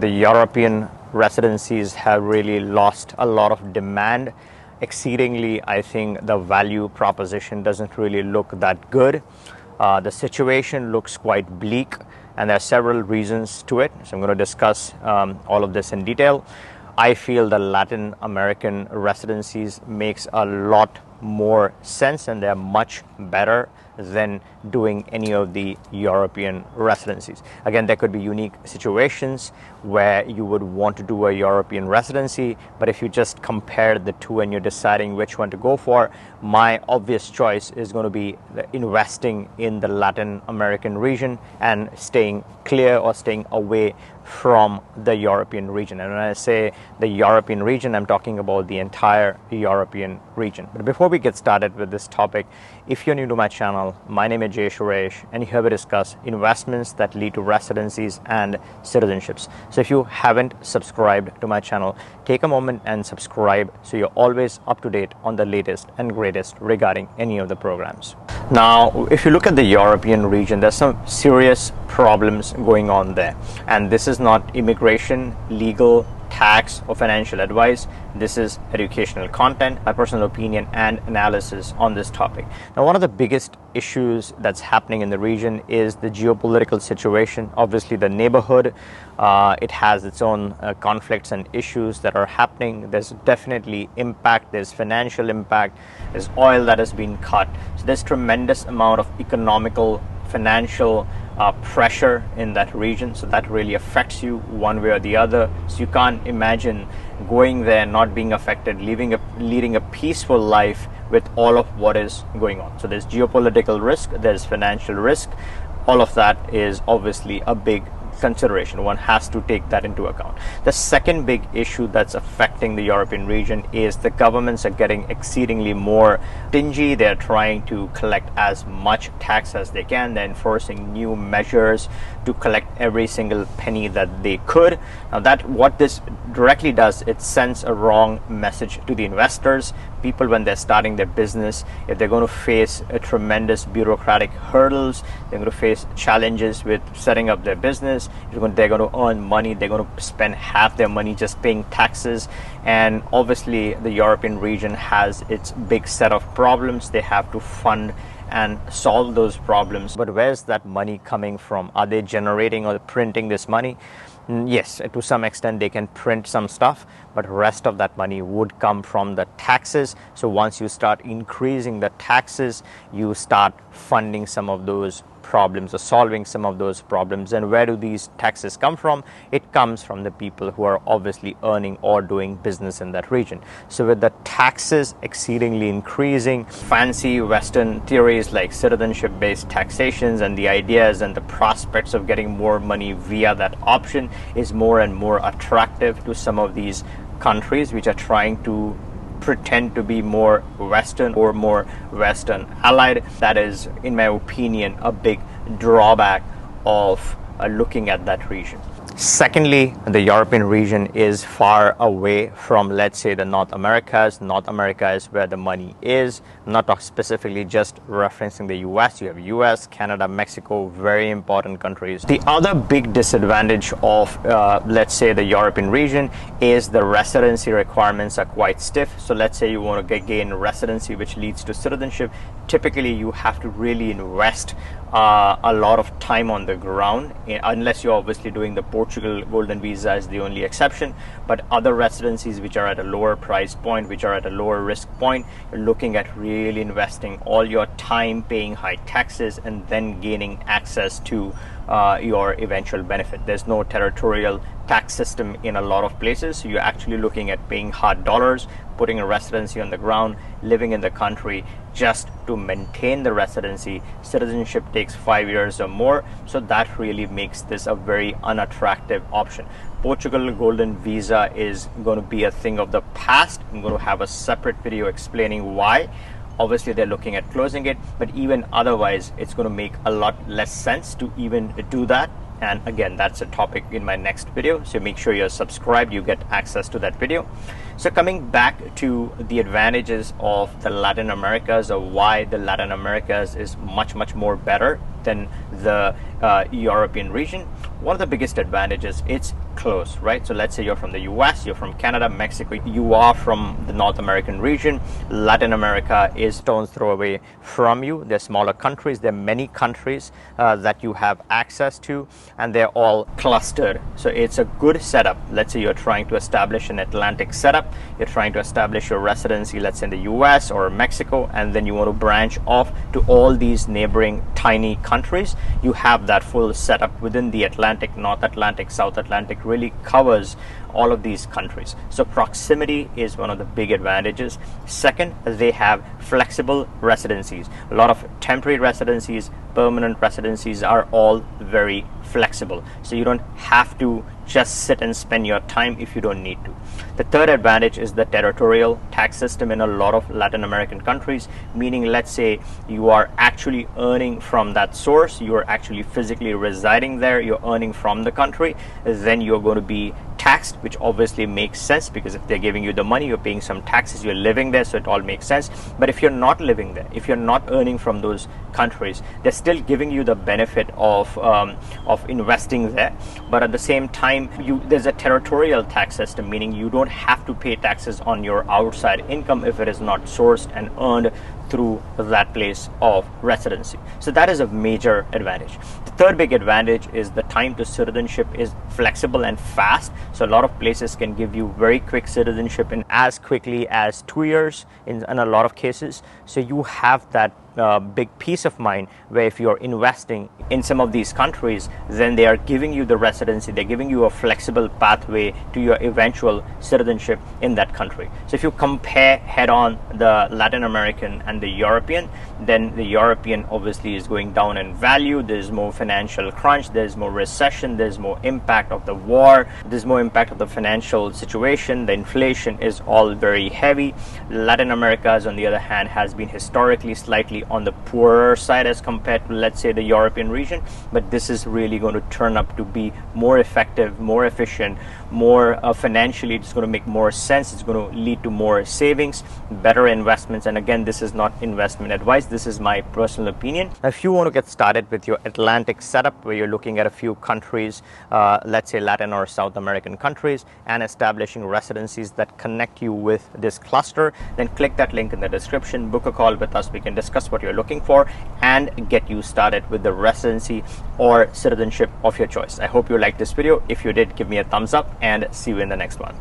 the European residencies have really lost a lot of demand. Exceedingly, I think the value proposition doesn't really look that good. The situation looks quite bleak, and there are several reasons to it. So I'm going to discuss all of this in detail. I feel the Latin American residencies makes a lot more sense, and they're much better than doing any of the European residencies. Again, there could be unique situations where you would want to do a European residency, but if you just compare the two and you're deciding which one to go for, my obvious choice is going to be investing in the Latin American region and staying clear or staying away from the European region. And when I say the European region, I'm talking about the entire European region. But before we get started with this topic, if you're new to my channel, my name is Jay Suresh, and here we discuss investments that lead to residencies and citizenships. So if you haven't subscribed to my channel, take a moment and subscribe so you're always up to date on the latest and greatest regarding any of the programs. Now, if you look at the European region, there's some serious problems going on there. And this is not immigration, legal, tax, or financial advice. This is educational content, my personal opinion and analysis on this topic. Now, one of the biggest issues that's happening in the region is the geopolitical situation. Obviously, the neighborhood, it has its own conflicts and issues that are happening. There's definitely impact, there's financial impact, there's oil that has been cut. So there's tremendous amount of economical, financial pressure in that region, so that really affects you one way or the other. So you can't imagine going there, not being affected, leading a peaceful life with all of what is going on. So there's geopolitical risk, there's financial risk. All of that is obviously a big consideration. One has to take that into account. The second big issue that's affecting the European region is the governments are getting exceedingly more stingy. They're trying to collect as much tax as they can. They're enforcing new measures to collect every single penny that they could. Now, that what this directly does, it sends a wrong message to the investors. People, when they're starting their business, if they're going to face a tremendous bureaucratic hurdles, they're going to face challenges with setting up their business. They're going to earn money. They're going to spend half their money just paying taxes. And obviously, the European region has its big set of problems. They have to fund and solve those problems. But where's that money coming from? Are they generating or printing this money? Yes, to some extent they can print some stuff, but rest of that money would come from the taxes. So once you start increasing the taxes, you start funding some of those problems or solving some of those problems. And where do these taxes come from? It comes from the people who are obviously earning or doing business in that region. So with the taxes exceedingly increasing, fancy Western theories like citizenship-based taxations and the ideas and the prospects of getting more money via that option is more and more attractive to some of these countries which are trying to pretend to be more Western or more Western allied. That is, in my opinion, a big drawback of looking at that region. Secondly, the European region is far away from, let's say, the North Americas. North America is where the money is. I'm not specifically just referencing the US. You have US, Canada, Mexico, very important countries. The other big disadvantage of, let's say, the European region is the residency requirements are quite stiff. So let's say you want to gain residency, which leads to citizenship. Typically, you have to really invest a lot of time on the ground, unless you're obviously doing the Portugal Golden Visa is the only exception. But other residencies which are at a lower price point, which are at a lower risk point, you're looking at really investing all your time, paying high taxes, and then gaining access to your eventual benefit. There's no territorial tax system in a lot of places. So you're actually looking at paying hard dollars, putting a residency on the ground, living in the country just to maintain the residency. Citizenship takes 5 years or more, so that really makes this a very unattractive option. Portugal Golden Visa is going to be a thing of the past. I'm going to have a separate video explaining why. Obviously, they're looking at closing it, but even otherwise, it's going to make a lot less sense to even do that. And again, that's a topic in my next video, so make sure you're subscribed, you get access to that video. So coming back to the advantages of the Latin Americas, or why the Latin Americas is much more better than the European region. One of the biggest advantages, it's close, right? So let's say you're from the US, you're from Canada, Mexico, you are from the North American region. Latin America is stone's throw away from you. They're smaller countries. There are many countries that you have access to, and they're all clustered. So it's a good setup. Let's say you're trying to establish an Atlantic setup. You're trying to establish your residency, let's say in the US or Mexico, and then you want to branch off to all these neighboring tiny countries. You have that full setup within the Atlantic, North Atlantic, South Atlantic, really covers all of these countries. So proximity is one of the big advantages. Second, they have flexible residencies. A lot of temporary residencies, permanent residencies are all very flexible. So you don't have to just sit and spend your time if you don't need to. The third advantage is the territorial tax system in a lot of Latin American countries, meaning let's say you are actually earning from that source, you are actually physically residing there, you're earning from the country, then you're going to be taxed, which obviously makes sense because if they're giving you the money, you're paying some taxes, you're living there, so it all makes sense. But if you're not living there, if you're not earning from those countries, they're still giving you the benefit of investing there. But at the same time, there's a territorial tax system, meaning you don't have to pay taxes on your outside income if it is not sourced and earned through that place of residency. So that is a major advantage. The third big advantage is the time to citizenship is flexible and fast. So a lot of places can give you very quick citizenship in as quickly as 2 years in a lot of cases. So you have that big peace of mind where if you're investing in some of these countries, then they are giving you the residency, they're giving you a flexible pathway to your eventual citizenship in that country. So if you compare head on the Latin American and the European, then the European obviously is going down in value. There's more financial crunch, there's more recession, there's more impact of the war, there's more impact of the financial situation, the inflation is all very heavy. Latin America, on the other hand, has been historically slightly on the poorer side as compared to, let's say, the European region, but this is really going to turn up to be more effective, more efficient, more financially, it's going to make more sense, it's going to lead to more savings, better investments. And again, this is not investment advice, this is my personal opinion. Now, if you want to get started with your Atlantic setup where you're looking at a few countries, let's say Latin or South American countries, and establishing residencies that connect you with this cluster, then click that link in the description, book a call with us, we can discuss what you're looking for and get you started with the residency or citizenship of your choice. I hope you liked this video. If you did, give me a thumbs up and see you in the next one.